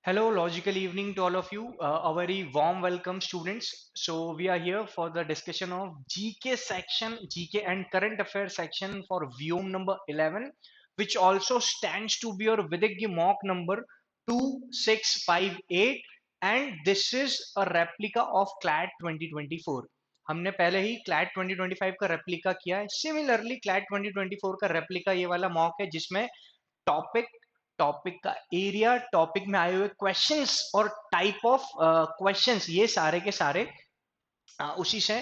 Hello, logical evening to all of you. A very warm welcome, students. So we are here for the discussion of GK section, GK and current affairs section for Vyom number 11, which also stands to be your Vidya mock number 2658, and this is a replica of CLAT 2024. हमने पहले ही CLAT 2025 का replica किया है. Similarly CLAT 2024 का replica ये वाला mock है जिसमें टॉपिक टॉपिक का एरिया, टॉपिक में आए हुए क्वेश्चंस और टाइप ऑफ क्वेश्चंस, ये सारे के सारे उसी से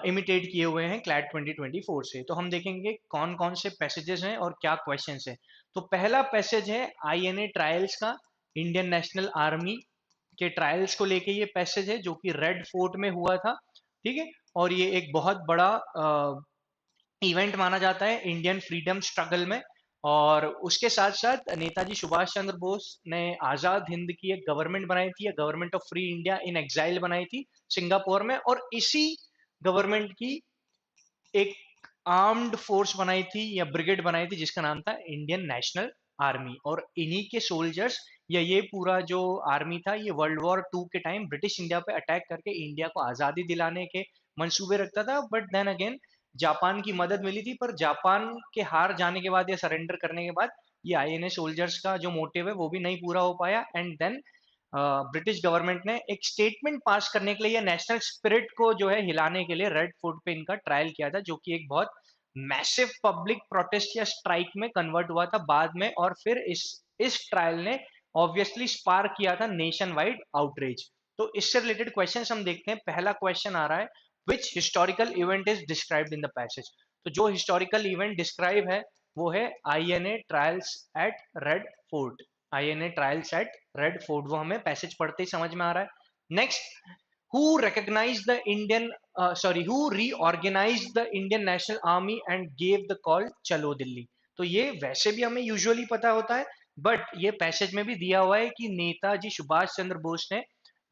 इमिटेट किए हुए हैं क्लैट 2024 से. तो हम देखेंगे कौन कौन से पैसेजेस हैं और क्या क्वेश्चंस हैं. तो पहला पैसेज है आईएनए ट्रायल्स का, इंडियन नेशनल आर्मी के ट्रायल्स को लेके ये पैसेज है जो कि रेड फोर्ट में हुआ था. ठीक है, और ये एक बहुत बड़ा इवेंट माना जाता है इंडियन फ्रीडम स्ट्रगल में. और उसके साथ साथ नेताजी सुभाष चंद्र बोस ने आजाद हिंद की एक गवर्नमेंट बनाई थी, government of free India in exile बनाई थी सिंगापुर में, और इसी गवर्नमेंट की एक आर्म्ड फोर्स बनाई थी या ब्रिगेड बनाई थी जिसका नाम था इंडियन नेशनल आर्मी. और इन्हीं के सोल्जर्स या ये पूरा जो आर्मी था ये वर्ल्ड वॉर टू के टाइम ब्रिटिश इंडिया पे अटैक करके इंडिया को आजादी दिलाने के मंसूबे रखता था. बट देन अगेन जापान की मदद मिली थी, पर जापान के हार जाने के बाद या सरेंडर करने के बाद ये आईएनए सोल्जर्स का जो मोटिव है वो भी नहीं पूरा हो पाया. एंड देन ब्रिटिश गवर्नमेंट ने एक स्टेटमेंट पास करने के लिए या नेशनल स्पिरिट को जो है हिलाने के लिए रेड फोर्ट पे इनका ट्रायल किया था, जो कि एक बहुत मैसिव पब्लिक प्रोटेस्ट या स्ट्राइक में कन्वर्ट हुआ था बाद में. और फिर इस ट्रायल ने ऑब्वियसली स्पार्क किया था नेशन वाइड आउटरीच. तो इससे रिलेटेड क्वेश्चन हम देखते हैं. पहला क्वेश्चन आ रहा है, which historical event is described in the passage. तो जो हिस्टोरिकल इवेंट डिस्क्राइब है वो है INA trials at Red Fort. INA trials at Red Fort, वो हमें पैसेज पढ़ते ही समझ में आ रहा है. Next, who recognized the Indian who reorganized the Indian National Army and gave the call चलो दिल्ली. तो ये वैसे भी हमें यूजुअली पता होता है, बट ये पैसेज में भी दिया हुआ है कि नेताजी सुभाष चंद्र बोस ने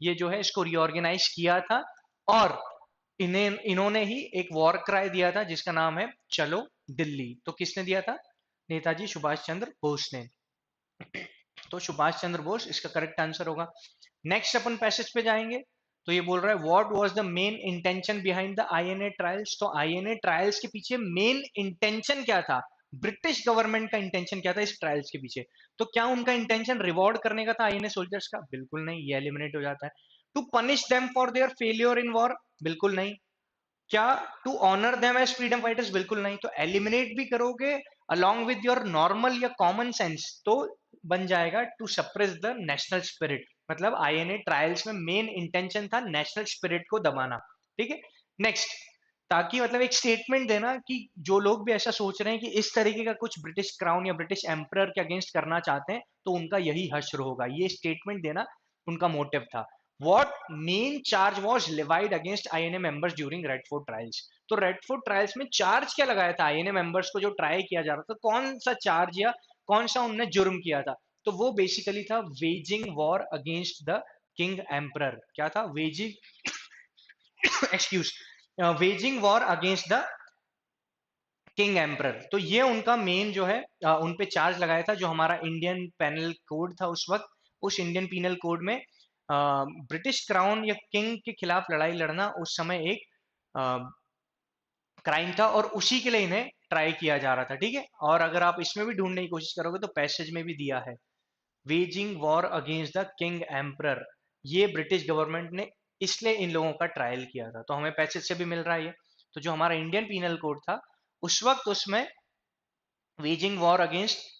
ये जो है इसको रीऑर्गेनाइज किया था, और इन्होंने ही एक वॉर क्राई दिया था जिसका नाम है चलो दिल्ली. तो किसने दिया था? नेताजी सुभाष चंद्र बोस ने. तो सुभाष चंद्र बोस इसका करेक्ट आंसर होगा. नेक्स्ट अपन पैसेज पे जाएंगे. तो ये बोल रहा है what was the main intention behind the INA trials. तो आईएनए ट्रायल्स के पीछे मेन इंटेंशन क्या था? ब्रिटिश गवर्नमेंट का इंटेंशन क्या था इस ट्रायल्स के पीछे? तो क्या उनका इंटेंशन रिवॉर्ड करने का था आईएनए सोल्जर्स का? बिल्कुल नहीं, ये एलिमिनेट हो जाता है. To punish them for their failure in war? बिल्कुल नहीं. क्या to honour them as freedom fighters? बिल्कुल नहीं. तो एलिमिनेट भी करोगे अलोंग विद योर नॉर्मल या कॉमन सेंस तो बन जाएगा to suppress the national spirit. मतलब आईएनए ट्रायल्स में मेन इंटेंशन था नेशनल स्पिरिट को दबाना. ठीक है. नेक्स्ट, ताकि मतलब एक स्टेटमेंट देना कि जो लोग भी ऐसा सोच रहे हैं कि इस तरीके का कुछ ब्रिटिश क्राउन या ब्रिटिश एम्परर के अगेंस्ट करना चाहते हैं तो उनका यही हश्र होगा, ये स्टेटमेंट देना उनका मोटिव था. What main charge was levied against INA members during Red Fort trials? तो रेड फोर्ट ट्रायल्स में चार्ज क्या लगाया था आईएनए मेंबर्स को जो ट्राई किया जा रहा था? कौन सा चार्ज या कौन सा उनने जुर्म किया था? तो वो बेसिकली था waging war against the king emperor. क्या था? Waging excuse waging war against the king emperor. तो ये उनका मेन जो है उन पे चार्ज लगाया था. जो हमारा इंडियन पेनल कोड था उस वक्त, उस इंडियन पीनल कोड में ब्रिटिश क्राउन या किंग के खिलाफ लड़ाई लड़ना उस समय एक क्राइम था, और उसी के लिए इन्हें ट्राई किया जा रहा था. ठीक है. और अगर आप इसमें भी ढूंढने की कोशिश करोगे तो पैसेज में भी दिया है waging war against the king emperor. ये ब्रिटिश गवर्नमेंट ने इसलिए इन लोगों का ट्रायल किया था. तो हमें पैसेज से भी मिल रहा है ये. तो जो हमारा इंडियन पीनल कोड था उस वक्त उसमें waging war against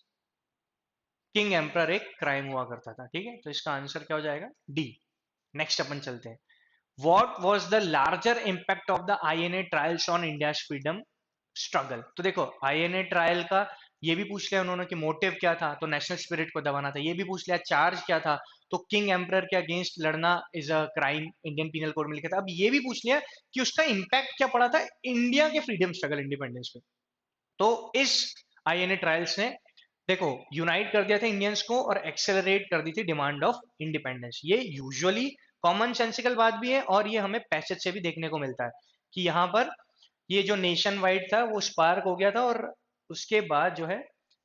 king emperor एक क्राइम हुआ करता था. ठीक है. तो इसका आंसर क्या हो जाएगा? डी. नेक्स्ट अपन चलते हैं. What was the larger impact of the INA trials on India's freedom struggle? तो देखो आईएनए ट्रायल का ये भी पूछ लिया उन्होंने कि मोटिव क्या था, तो नेशनल स्पिरिट को दबाना था. ये भी पूछ लिया चार्ज क्या था, तो किंग एम्परर के अगेंस्ट लड़ना is a crime, Indian penal code में लिखा था. अब ये भी पूछ लिया कि उसका इंपैक्ट क्या पड़ा था इंडिया के फ्रीडम स्ट्रगल, इंडिपेंडेंस पे. तो इस आईएनए ट्रायल्स ने देखो यूनाइट कर दिया था इंडियंस को और एक्सेलरेट कर दी थी डिमांड ऑफ इंडिपेंडेंस. ये यूजुअली कॉमन सेंसिकल बात भी है, और ये हमें पैसेज से भी देखने को मिलता है कि यहाँ पर ये जो नेशन वाइड था वो स्पार्क हो गया था, और उसके बाद जो है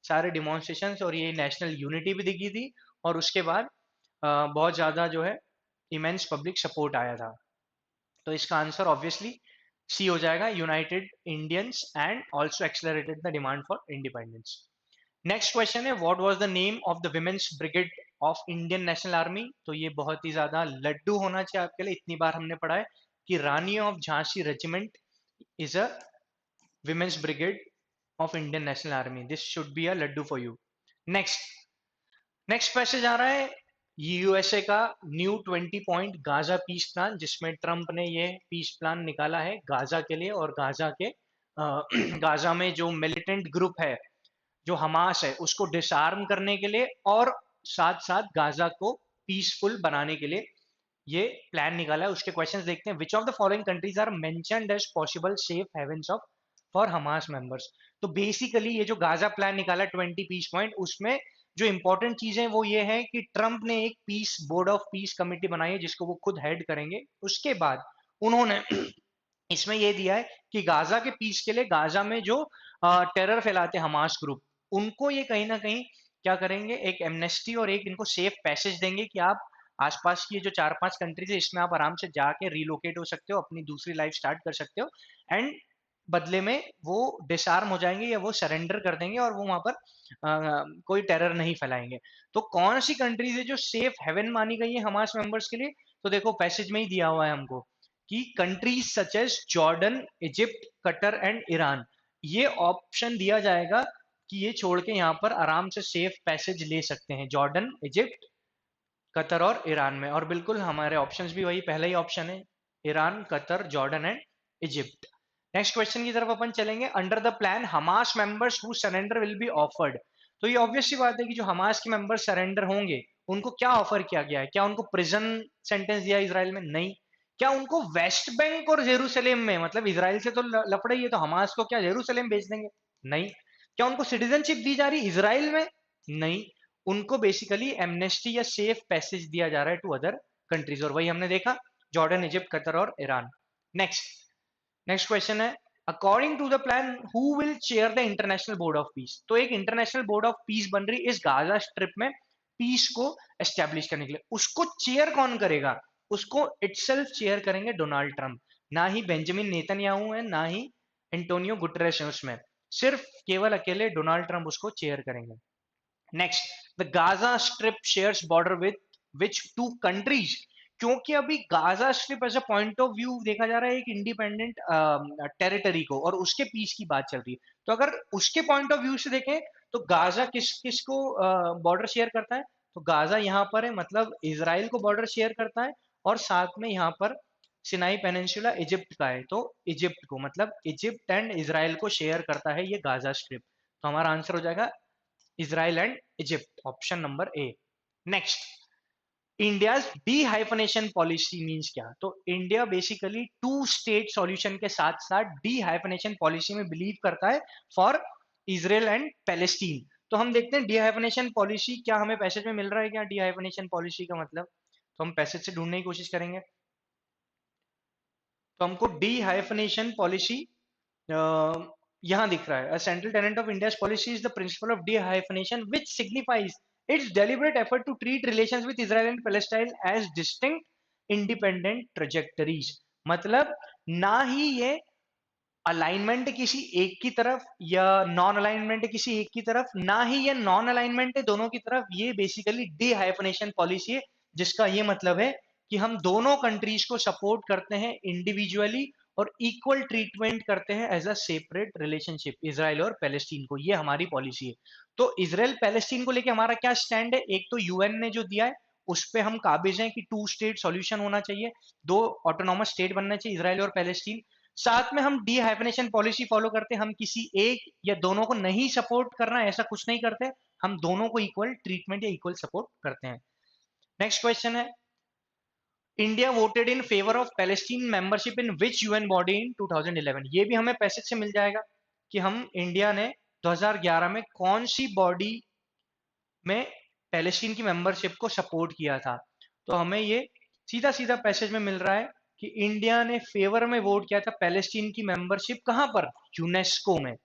सारे डिमॉन्स्ट्रेशन और ये नेशनल यूनिटी भी दिखी थी. और उसके बाद बहुत ज्यादा जो है इमेंस पब्लिक सपोर्ट आया था। तो इसका आंसर ऑब्वियसली सी हो जाएगा, united Indians and also accelerated the demand for independence. Next question है, what was the name of the women's brigade of Indian National Army. तो ये बहुत ही ज्यादा लड्डू होना चाहिए आपके लिए, इतनी बार हमने पढ़ा है कि Rani of Jhansi regiment is a women's brigade of Indian National Army. This should be a laddoo for you. Next next passage आ रहा है यूएसए का new 20 point Gaza peace plan, जिसमें ट्रंप ने ये पीस प्लान निकाला है गाजा के लिए, और गाजा के गाजा में जो मिलिटेंट ग्रुप है जो हमास है उसको डिसआर्म करने के लिए, और साथ साथ गाजा को पीसफुल बनाने के लिए ये प्लान निकाला है। उसके क्वेश्चंस देखते हैं। Which of the following countries are mentioned as possible safe havens of for Hamas members. तो बेसिकली ये जो गाजा प्लान निकाला 20 पीस पॉइंट, उसमें जो इंपॉर्टेंट चीजें वो ये है कि ट्रंप ने एक peace board of peace committee बनाई है जिसको वो खुद हेड करेंगे। उसके बाद उन्होंने इसमें ये दिया है कि गाजा के पीस के लिए गाजा में जो टेरर फैलाते हैं हमास ग्रुप, उनको ये कहीं ना कहीं क्या करेंगे, एक एमनेस्टी और एक इनको सेफ पैसेज देंगे कि आप आसपास की जो 4-5 कंट्रीज है इसमें आप आराम से जाके रिलोकेट हो सकते हो, अपनी दूसरी लाइफ स्टार्ट कर सकते हो, एंड बदले में वो डिसआर्म हो जाएंगे या वो सरेंडर कर देंगे और वो वहां पर कोई टेरर नहीं फैलाएंगे। तो कौन सी कंट्रीज है जो सेफ हेवन मानी गई है हमास मेंबर्स के लिए? तो देखो पैसेज में ही दिया हुआ है हमको कि countries such as Jordan, Egypt, Qatar and Iran, ये ऑप्शन दिया जाएगा कि ये छोड़ के यहाँ पर आराम से सेफ पैसेज ले सकते हैं जॉर्डन, इजिप्ट, कतर और ईरान में। और बिल्कुल हमारे ऑप्शंस भी वही पहला ही ऑप्शन है, Iran, Qatar, Jordan and Egypt. Next question की तरफ अपन चलेंगे। Under the plan Hamas members who surrender will be offered. तो ये ऑब्वियस सी बात है कि जो हमास के मेंबर्स सरेंडर होंगे उनको क्या ऑफर किया गया है? क्या उनको प्रिजन सेंटेंस दिया इसराइल में? नहीं। क्या उनको वेस्ट बैंक और जेरूसलेम में, मतलब इसराइल से तो लफड़ा ही है, तो हमास को क्या जेरूसलेम भेज देंगे? नहीं। क्या उनको सिटीजनशिप दी जा रही इसराइल में? नहीं। उनको बेसिकली एमनेस्टी या सेफ पैसेज दिया जा रहा है टू अदर कंट्रीज, और वही हमने देखा जॉर्डन, इजिप्ट, कतर और ईरान। नेक्स्ट नेक्स्ट क्वेश्चन है, according to the plan who will chair the international board of peace. तो एक इंटरनेशनल बोर्ड ऑफ पीस बन रही इस गाजा स्ट्रिप में पीस को एस्टेब्लिश करने के लिए। उसको चेयर कौन करेगा? उसको इटसेल्फ चेयर करेंगे डोनाल्ड ट्रंप। ना ही बेंजामिन नेतन्याहू है, ना ही एंटोनियो गुटरेस है उसमें, सिर्फ केवल अकेले डोनाल्ड ट्रंप उसको चेयर करेंगे। Next, the Gaza strip shares border with which two countries. क्योंकि अभी Gaza strip as a point of view देखा जा रहा है एक इंडिपेंडेंट टेरिटरी को, और उसके पीस की बात चल रही है। तो अगर उसके पॉइंट ऑफ व्यू से देखें तो गाजा किस किस को बॉर्डर शेयर करता है? तो गाजा यहाँ पर है, मतलब इसराइल को बॉर्डर शेयर करता है, और साथ में यहाँ पर सिनाई पेनिनसुला इजिप्ट का है, तो इजिप्ट को, मतलब इजिप्ट एंड इसराइल को शेयर करता है ये गाजा स्ट्रिप। तो हमारा आंसर हो जाएगा Israel and Egypt, option number A. Next, India's dehyphenation policy means क्या? तो India basically two state solution के साथ साथ डी हाइफनेशन पॉलिसी में बिलीव करता है फॉर इजराइल एंड पैलेस्टीन। तो हम देखते हैं डी हाइफनेशन पॉलिसी क्या हमें पैसेज में मिल रहा है क्या? डी हाइफनेशन पॉलिसी का मतलब, तो हम पैसेज से ढूंढने की कोशिश करेंगे। तो हमको डी हाइफनेशन पॉलिसी यहां दिख रहा है, central tenet of India's policy is the principle of dehyphenation which signifies its deliberate effort to treat relations with Israel and Palestine as distinct independent trajectories. मतलब ना ही ये अलाइनमेंट है किसी एक की तरफ या नॉन अलाइनमेंट है किसी एक की तरफ, ना ही ये नॉन अलाइनमेंट है दोनों की तरफ। ये बेसिकली डिहाइफनेशन पॉलिसी है, जिसका ये मतलब है कि हम दोनों कंट्रीज को सपोर्ट करते हैं इंडिविजुअली और इक्वल ट्रीटमेंट करते हैं as a separate relationship Israel और पैलेस्टीन को। ये हमारी पॉलिसी है। तो इसराइल पैलेस्टीन को लेके हमारा क्या स्टैंड है? एक तो यूएन ने जो दिया है उस पे हम काबिज हैं कि टू स्टेट सॉल्यूशन होना चाहिए, दो ऑटोनॉमस स्टेट बनना चाहिए इसराइल और पैलेस्टीन। साथ में हम डी हाइफनेशन पॉलिसी फॉलो करते हैं, हम किसी एक या दोनों को नहीं सपोर्ट करना, ऐसा कुछ नहीं करते, हम दोनों को इक्वल ट्रीटमेंट या इक्वल सपोर्ट करते हैं। नेक्स्ट क्वेश्चन है, India voted in favour of Palestine membership in which UN body in 2011। ये भी हमें पैसेज से मिल जाएगा कि हम इंडिया ने 2011 में कौन सी बॉडी में पैलेस्टीन की मेंबरशिप को सपोर्ट किया था। तो हमें ये सीधा सीधा पैसेज में मिल रहा है कि इंडिया ने फेवर में वोट किया था पैलेस्टीन की मेंबरशिप, कहां पर? यूनेस्को में।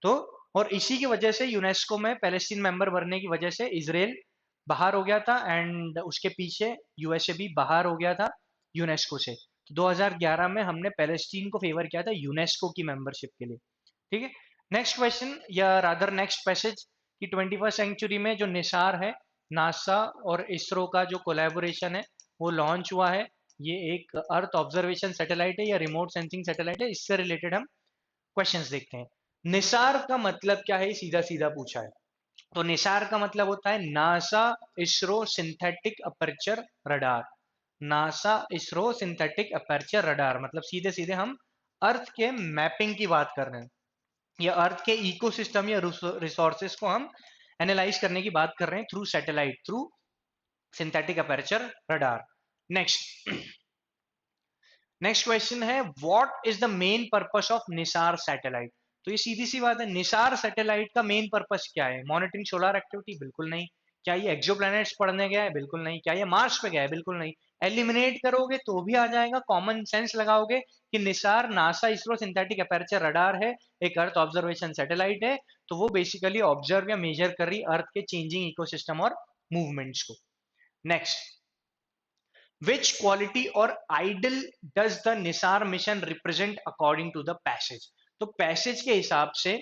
तो और इसी की वजह से यूनेस्को में पैलेस्टीन मेंबर बनने की वजह से इसराइल बाहर हो गया था एंड उसके पीछे यूएसए भी बाहर हो गया था यूनेस्को से। तो 2011 में हमने पैलेस्टीन को फेवर किया था यूनेस्को की मेंबरशिप के लिए। ठीक है, नेक्स्ट क्वेश्चन या रादर नेक्स्ट पैसेज कि 21st सेंचुरी में जो निसार है, नासा और इसरो का जो कोलैबोरेशन है वो लॉन्च हुआ है। ये एक अर्थ ऑब्जर्वेशन सैटेलाइट है या रिमोट सेंसिंग सैटेलाइट है। इससे रिलेटेड हम क्वेश्चंस देखते हैं। निसार का मतलब क्या है, सीधा सीधा पूछा है। तो निसार का मतलब होता है NASA ISRO synthetic aperture radar. NASA ISRO synthetic aperture radar मतलब सीधे सीधे हम अर्थ के मैपिंग की बात कर रहे हैं, या अर्थ के इकोसिस्टम या रिसोर्सेस को हम एनालाइज करने की बात कर रहे हैं through satellite, through synthetic aperture radar. Next next question है what is the main purpose of NISAR satellite. तो ये सीधी सी बात है, निसार सैटेलाइट का मेन पर्पस क्या है? Monitoring solar activity? बिल्कुल नहीं। क्या ये एक्सोप्लैनेट्स पढ़ने गया है? बिल्कुल नहीं। क्या ये मार्स पे गया है? बिल्कुल नहीं। एलिमिनेट करोगे तो भी आ जाएगा, कॉमन सेंस लगाओगे कि Nisar NASA ISRO synthetic aperture radar है, एक अर्थ ऑब्जर्वेशन सैटेलाइट है, तो वो बेसिकली ऑब्जर्व या मेजर कर रही अर्थ के चेंजिंग इकोसिस्टम और मूवमेंट्स को। Next, which quality or ideal does the NISAR mission represent according to the passage. तो पैसेज के हिसाब से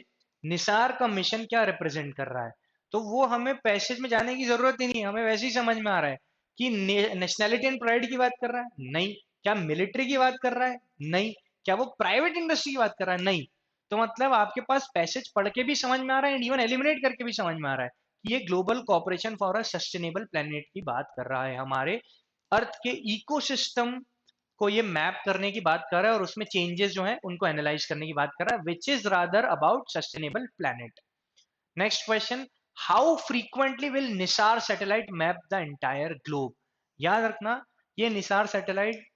निसार का मिशन क्या रिप्रेजेंट कर रहा है? तो वो हमें पैसेज में जाने की जरूरत ही नहीं, हमें वैसे ही समझ में आ रहा है कि नेशनैलिटी एंड प्राइड की बात कर रहा है? नहीं। क्या मिलिट्री की बात कर रहा है? नहीं। क्या वो प्राइवेट इंडस्ट्री की बात कर रहा है? नहीं। तो मतलब आपके पास पैसेज पढ़ के भी समझ में आ रहा है, इवन एलिमिनेट करके भी समझ में आ रहा है कि ये global corporation for a sustainable planet की बात कर रहा है, हमारे अर्थ के इकोसिस्टम को ये मैप करने की बात कर रहा है और उसमें चेंजेस जो है उनको एनालाइज करने की बात कर रहा है, which is rather about sustainable planet. Next question, how frequently will Nisar satellite map the entire globe. याद रखना, ये निसार सैटेलाइट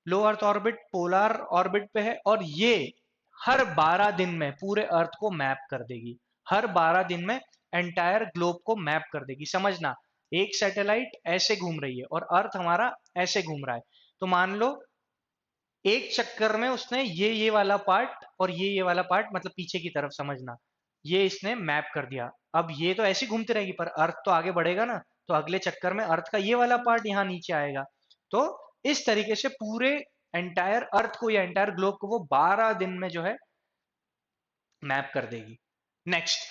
लो अर्थ ऑर्बिट, पोलर ऑर्बिट पे है और ये हर 12 दिन में पूरे अर्थ को मैप कर देगी। हर 12 दिन में एंटायर ग्लोब को मैप कर देगी। समझना, एक सैटेलाइट ऐसे घूम रही है और अर्थ हमारा ऐसे घूम रहा है। तो मान लो एक चक्कर में उसने ये वाला पार्ट और ये वाला पार्ट, मतलब पीछे की तरफ समझना, ये इसने मैप कर दिया। अब ये तो ऐसे घूमती रहेगी पर अर्थ तो आगे बढ़ेगा ना, तो अगले चक्कर में अर्थ का ये वाला पार्ट यहाँ नीचे आएगा। तो इस तरीके से पूरे एंटायर अर्थ को या एंटायर ग्लोब को वो 12 दिन में जो है मैप कर देगी। Next,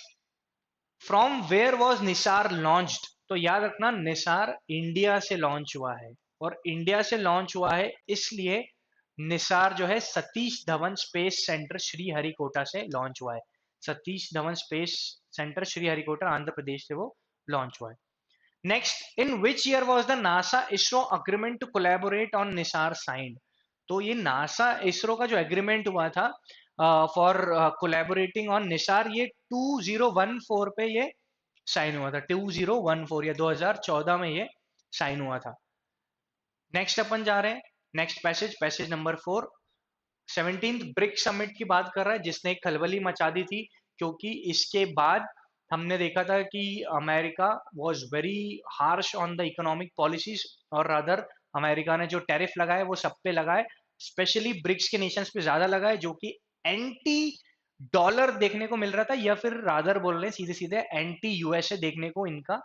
from where was NISAR launched. तो याद रखना, निसार इंडिया से लॉन्च हुआ है और इंडिया से लॉन्च हुआ है इसलिए निसार जो है सतीश धवन स्पेस सेंटर श्रीहरिकोटा से लॉन्च हुआ है। सतीश धवन स्पेस सेंटर श्रीहरिकोटा आंध्र प्रदेश से वो लॉन्च हुआ है। Next, in which year was the NASA ISRO agreement to collaborate on NISAR signed. तो ये नासा इसरो का जो एग्रीमेंट हुआ था फॉर कोलैबोरेटिंग ऑन निसार, ये 2014 पे ये साइन हुआ था। 2014 या 2014 में ये साइन हुआ था। नेक्स्ट अपन जा रहे हैं, next passage, passage number 4। 17th BRICS summit की बात कर रहा है जिसने एक खलबली मचा दी थी, क्योंकि इसके बाद हमने देखा था कि America was very harsh on the economic policies, और रादर अमेरिका ने जो टैरिफ लगाए वो सब पे लगाए, स्पेशली ब्रिक्स के नेशंस पे ज्यादा लगाए, जो कि एंटी डॉलर देखने को मिल रहा था, या फिर रादर बोल रहे हैं सीधे सीधे एंटी यूएसए देखने को इनका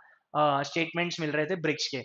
स्टेटमेंट्स मिल रहे थे ब्रिक्स के।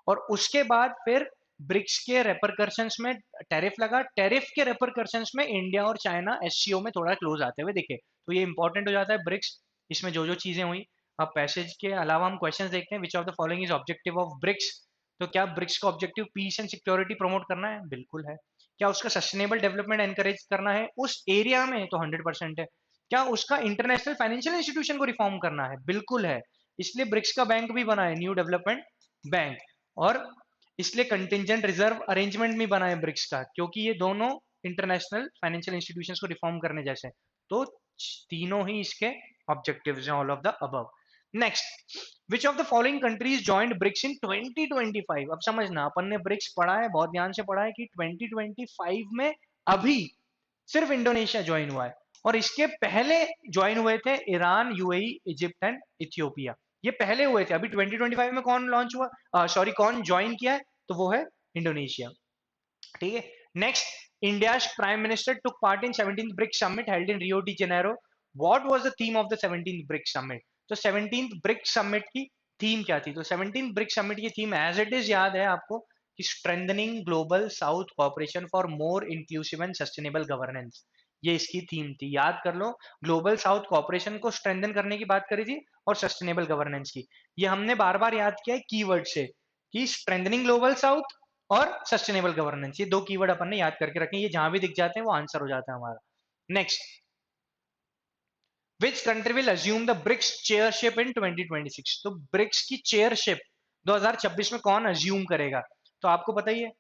और उसके बाद फिर ब्रिक्स के रेपरकर्शंस में टैरिफ लगा, टैरिफ के रेपरकर्शंस में इंडिया और चाइना एससीओ में थोड़ा क्लोज आते हुए दिखे, तो ये इंपॉर्टेंट हो जाता है ब्रिक्स, इसमें जो जो चीजें हुई। अब पैसेज के अलावा हम क्वेश्चंस देखते हैं, which of the following is objective of BRICS. तो क्या ब्रिक्स का objective peace and security promote करना है? बिल्कुल है। क्या उसका सस्टेनेबल डेवलपमेंट एनकरेज करना है उस एरिया में? तो 100% है। क्या उसका इंटरनेशनल फाइनेंशियल इंस्टीट्यूशन को रिफॉर्म करना है? बिल्कुल है। इसलिए ब्रिक्स का बैंक भी बना है, न्यू डेवलपमेंट बैंक, और इसलिए कंटिजेंट रिजर्व अरेंजमेंट भी बना है ब्रिक्स का, क्योंकि ये दोनों इंटरनेशनल फाइनेंशियल इंस्टीट्यूशंस को रिफॉर्म करने जैसे। तो तीनों ही इसके ऑब्जेक्टिव्स हैं, all of the above. Next, which of the following countries joined BRICS इन 2025। अब समझना, अपन ने ब्रिक्स पढ़ा है, बहुत ध्यान से पढ़ा है कि 2025 में अभी सिर्फ इंडोनेशिया ज्वाइन हुआ है, और इसके पहले ज्वाइन हुए थे Iran, UAE, Egypt and Ethiopia. ये पहले हुए थे। अभी 2025 में कौन लॉन्च हुआ, सॉरी कौन ज्वाइन किया है? तो वो है इंडोनेशिया। ठीक है। Next, India's Prime Minister took part in 17th BRICS Summit held in Rio de Janeiro. What was the theme of the 17th BRICS Summit? तो 17th BRICS Summit की थीम क्या थी? तो 17 ब्रिक्स समिट की theme as it is याद है आपको कि strengthening global south cooperation for more inclusive and sustainable governance, ये इसकी थीम थी, याद कर लो। ग्लोबल साउथ कोऑपरेशन को स्ट्रेंथन करने की बात करी थी और सस्टेनेबल गवर्नेंस की। ये हमने बार बार याद किया है कीवर्ड से कि स्ट्रेंथनिंग ग्लोबल साउथ और सस्टेनेबल गवर्नेंस, ये दो कीवर्ड अपन ने याद करके रखे, ये जहां भी दिख जाते हैं वो आंसर हो जाता है हमारा। Next, which country will assume the BRICS chairship in 2026? तो ब्रिक्स की चेयरशिप 2026 में कौन अज्यूम करेगा? तो आपको पता ही है,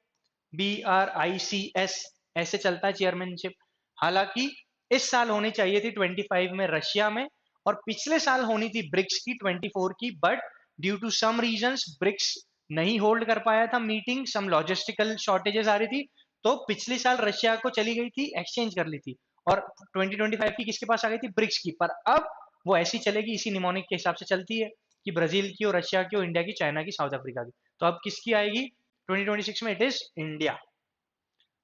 BRICS ऐसे चलता है चेयरमैनशिप। हालांकि इस साल होनी चाहिए थी 25 में रशिया में, और पिछले साल होनी थी ब्रिक्स की 24 की, but due to some reasons BRICS नहीं होल्ड कर पाया था मीटिंग, सम लॉजिस्टिकल शॉर्टेजेस आ रही थी, तो पिछले साल रशिया को चली गई थी, एक्सचेंज कर ली थी, और 2025 की किसके पास आ गई थी? ब्रिक्स की। पर अब वो ऐसी चलेगी, इसी निमोनिक के हिसाब से चलती है कि ब्राजील की और रशिया की और इंडिया की, चाइना की, साउथ अफ्रीका की। तो अब किसकी आएगी 2026 में? It is India.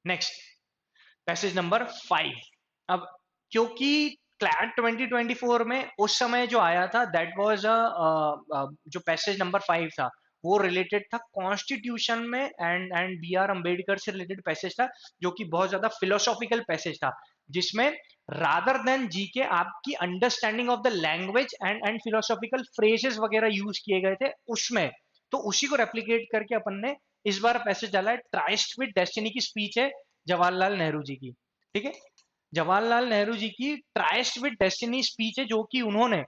Next, passage number 5। अब क्योंकि क्लैट 2024 में उस समय जो आया था दैट वाज जो पैसेज नंबर 5 था वो रिलेटेड था कॉन्स्टिट्यूशन में, एंड BR अम्बेडकर से रिलेटेड पैसेज था, जो कि बहुत ज्यादा फिलोसॉफिकल पैसेज था, जिसमें रादर देन जीके आपकी understanding of the language and philosophical phrases वगैरह यूज किए गए थे उसमें। तो उसी को रेप्लिकेट करके अपन ने इस बार पैसेज डाला है। ट्राइस्ट विद डेस्टिनी की स्पीच है जवाहरलाल नेहरू जी की, ठीक है। जवाहरलाल नेहरू जी की ट्राइस्ट विद डेस्टिनी स्पीच है, जो कि उन्होंने,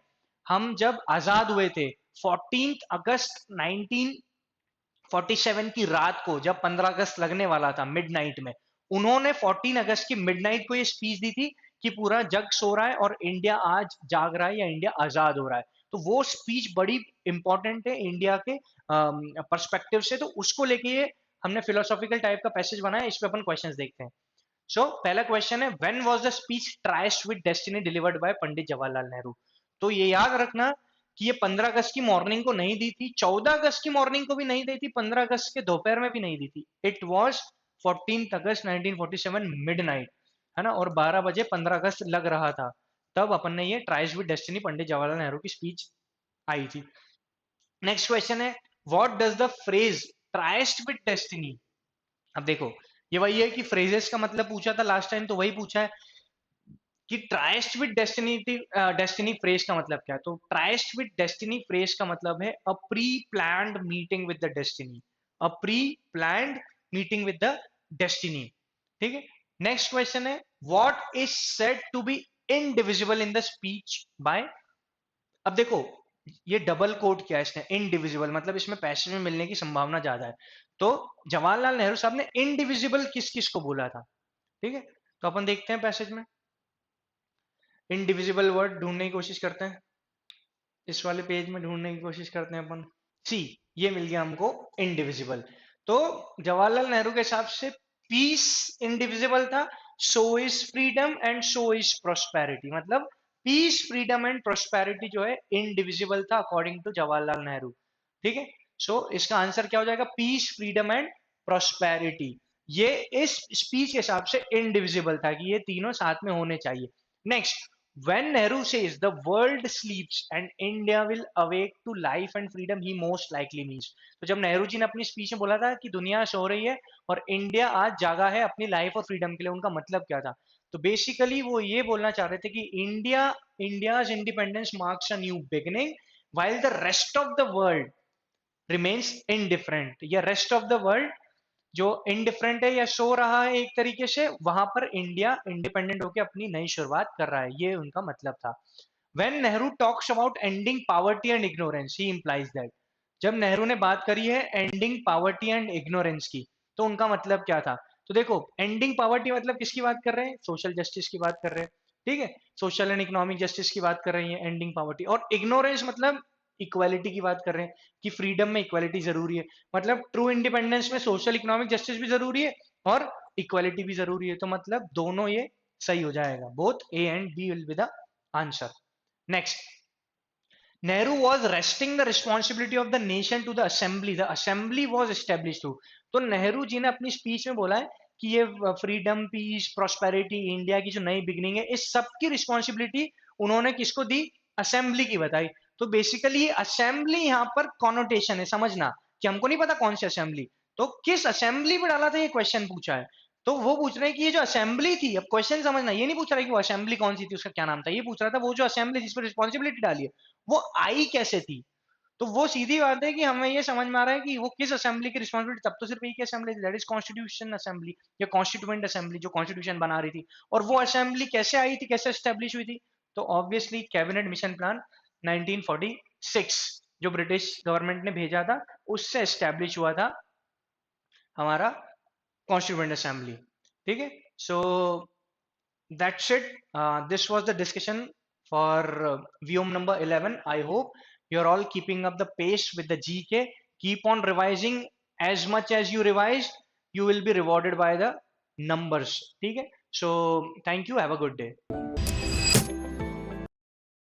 हम जब आजाद हुए थे 14 अगस्त 1947 की रात को, जब 15 अगस्त लगने वाला था मिडनाइट में, उन्होंने 14 अगस्त की मिडनाइट को ये स्पीच दी थी कि पूरा जग सो रहा है और इंडिया आज जाग रहा है या इंडिया आजाद हो रहा है। तो वो स्पीच बड़ी इंपॉर्टेंट है इंडिया के पर्सपेक्टिव से, तो उसको लेके ये हमने फिलोसॉफिकल टाइप का पैसेज बनाया। इस पे अपन क्वेश्चंस देखते हैं। पहला क्वेश्चन है, when was the speech tryst with destiny delivered by Pandit Jawaharlal Nehru? तो ये याद रखना कि ये 15 अगस्त की मॉर्निंग को नहीं दी थी, 14 अगस्त की मॉर्निंग को भी नहीं दी थी, 15 अगस्त के दोपहर में भी नहीं दी थी। इट वाज 14 अगस्त 1947 मिडनाइट, है ना, और 12 बजे 15 अगस्त लग रहा था, तब अपन ने ये ट्राइस्ट विद डेस्टिनी पंडित जवाहरलाल नेहरू की स्पीच आई थी। नेक्स्ट क्वेश्चन है, what does the phrase tryst with destiny? अब देखो, ये वही है कि फ्रेजेस का मतलब पूछा था लास्ट टाइम, तो वही पूछा है कि tryst with destiny, destiny phrase का मतलब क्या है? तो ट्राइस्ट विद डेस्टिनी फ्रेज का मतलब है a pre planned meeting with the destiny, a pre planned meeting with the destiny, ठीक है। नेक्स्ट क्वेश्चन है, what is said to be indivisible in the speech by? अब देखो, ये डबल कोट किया है इसने, इनडिविजिबल, मतलब इसमें पैसे में मिलने की संभावना ज्यादा है। तो जवाहरलाल नेहरू साहब ने इनडिविजिबल किस किस को बोला था, ठीक है। तो अपन देखते हैं पैसेज में, इनडिविजिबल वर्ड ढूंढने की कोशिश करते हैं, इस वाले पेज में ढूंढने की कोशिश करते हैं अपन। सी, ये मिल गया हमको इनडिविजिबल। तो जवाहरलाल नेहरू के हिसाब से पीस इंडिविजिबल था, so is freedom and so is prosperity, मतलब पीस, फ्रीडम एंड प्रोस्पेरिटी जो है इनडिविजिबल था अकॉर्डिंग टू जवाहरलाल नेहरू, ठीक है। सो इसका आंसर क्या हो जाएगा? Peace, freedom and prosperity. ये इस स्पीच के हिसाब से इनडिविजिबल था कि ये तीनों साथ में होने चाहिए। Next, when Nehru says the world sleeps and India will awake to life and freedom, he most likely means, तो जब नेहरू जी ने अपनी स्पीच में बोला था कि दुनिया सो रही है और इंडिया आज जागा है अपनी लाइफ और फ्रीडम के लिए, उनका मतलब क्या था? तो बेसिकली वो ये बोलना चाह रहे थे कि India's independence marks a new beginning while the rest of the world remains indifferent, या रेस्ट ऑफ द वर्ल्ड जो इनडिफरेंट है या सो रहा है एक तरीके से, वहां पर इंडिया इंडिपेंडेंट होकर अपनी नई शुरुआत कर रहा है, ये उनका मतलब था। When Nehru talks about ending poverty and ignorance, he implies that, जब नेहरू ने बात करी है एंडिंग पॉवर्टी एंड इग्नोरेंस की, तो उनका मतलब क्या था? तो देखो, एंडिंग पॉवर्टी मतलब किसकी बात कर रहे हैं? सोशल जस्टिस की बात कर रहे हैं, ठीक है, सोशल एंड इकोनॉमिक जस्टिस की बात कर रही है एंडिंग पॉवर्टी, और इग्नोरेंस मतलब इक्वालिटी की बात कर रहे हैं कि फ्रीडम में इक्वालिटी जरूरी है, मतलब ट्रू इंडिपेंडेंस में सोशल इकोनॉमिक जस्टिस भी जरूरी है और इक्वालिटी भी जरूरी है, तो मतलब दोनों ये सही हो जाएगा, both A and B will be the answer. Next, Nehru was resting the responsibility of the nation to the assembly. The assembly was established too. तो नेहरू जी ने अपनी स्पीच में बोला है कि ये फ्रीडम, पीस, प्रोस्पेरिटी, इंडिया की जो नई बिगनिंग है, इस सब की रिस्पॉन्सिबिलिटी उन्होंने किसको दी? असेंबली की बताई। तो बेसिकली असेंबली यहाँ पर कॉनोटेशन है, समझना कि हमको नहीं पता कौन सी असेंबली, तो किस असेंबली पे डाला था ये क्वेश्चन पूछा है। तो वो पूछ रहे हैं कि ये जो असेंबली थी, अब क्वेश्चन समझना, ये नहीं पूछ रहा है कि वो असेंबली कौन सी थी, उसका क्या नाम था, ये पूछ रहा था वो जो असेंबली जिस पर रिस्पॉन्सिबिलिटी डाली है वो आई कैसे थी। तो वो सीधी बात है कि हमें ये समझ में आ रहा है कि वो किस असेंबली की रिस्पॉन्सिबिलिटी, तब तो सिर्फ एक ही असेंबली थी, दैट इज कॉन्स्टिट्यूशन असेंबली या कॉन्स्टिट्यूएंट असेंबली, जो कॉन्स्टिट्यूशन बना रही थी। और वो असेंबली कैसे आई थी, कैसे एस्टेब्लिश हुई थी, तो ऑब्वियसली कैबिनेट मिशन प्लान 1946 जो ब्रिटिश गवर्नमेंट ने भेजा था उससे एस्टेब्लिश हुआ था हमारा कॉन्स्टिट्यूएंट असेंबली। ठीक है, सो that's it. This was the discussion for VOM number 11. I hope you're all keeping up the pace with the GK. Keep on revising. As much as you revise, you will be rewarded by the numbers. Okay? So, thank you. Have a good day.